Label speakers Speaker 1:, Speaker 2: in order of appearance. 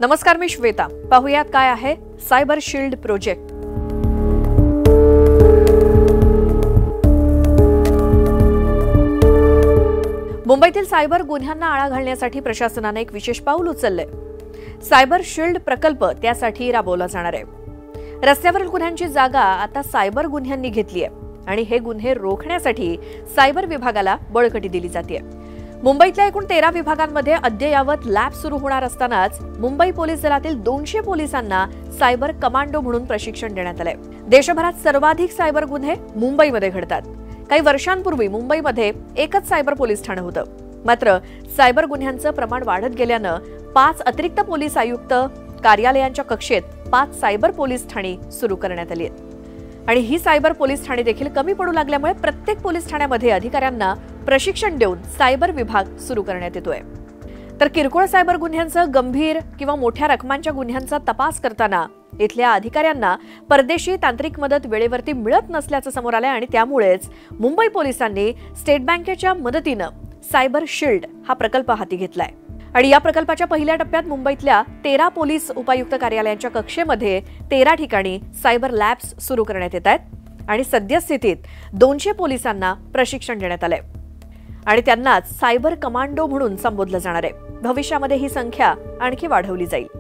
Speaker 1: नमस्कार, मी श्वेता. पाहुयात काय आहे सायबर शील्ड प्रोजेक्ट. मुंबईतील सायबर गुन्ह्यांना आळा घालण्यासाठी प्रशासनाने एक विशेष पाऊल उचलले. सायबर शील्ड प्रकल्प त्यासाठी राबवला जाणार आहे. रस्त्यावरील गुन्ह्यांची जागा आता सायबर गुन्ह्यांनी घेतली आहे आणि हे गुन्हे रोखण्यासाठी सायबर विभागाला बळकटी दिली जाते. मुंबईतल्या एकूण 13 विभागांमध्ये अद्ययावत लॅब सुरू होणार असतानाच मुंबई पोलीस दलातील 200 पोलिसांना सायबर कमांडो म्हणून प्रशिक्षण देण्यात आलंय. देशभरात सर्वाधिक सायबर गुन्हे मुंबईमध्ये घडतात. काही वर्षांपूर्वी मुंबईमध्ये एकच सायबर पोलीस ठाणं होतं. मात्र सायबर गुन्ह्यांचं प्रमाण वाढत गेल्यानं 5 अतिरिक्त पोलीस आयुक्त कार्यालयांच्या कक्षेत 5 सायबर पोलीस ठाणी सुरू करण्यात आली आहेत. आणि ही सायबर पोलीस ठाणे देखील कमी पडू लागल्यामुळे प्रत्येक पोलीस ठाण्यामध्ये अधिकाऱ्यांना प्रशिक्षण देऊन सायबर विभाग सुरू करण्यात येतोय. तर किरकोळ सायबर गुन्ह्यांचं गंभीर किंवा मोठ्या रकमांच्या गुन्ह्यांचा तपास करताना इथल्या अधिकाऱ्यांना परदेशी तांत्रिक मदत वेळेवरती मिळत नसल्याचं समोर आलंय आणि त्यामुळेच मुंबई पोलिसांनी स्टेट बँकेच्या मदतीनं सायबर शील्ड हा प्रकल्प हाती घेतलाय. आणि या प्रकल्पाच्या पहिल्या टप्प्यात मुंबईतल्या 13 पोलीस उपायुक्त कार्यालयांच्या कक्षेमध्ये 13 ठिकाणी सायबर लॅब्स सुरू करण्यात येत आहेत आणि सद्यस्थितीत 200 पोलिसांना प्रशिक्षण देण्यात आलंय आणि त्यांनाच सायबर कमांडो म्हणून संबोधलं जाणार आहे. भविष्यामध्ये ही संख्या आणखी वाढवली जाईल.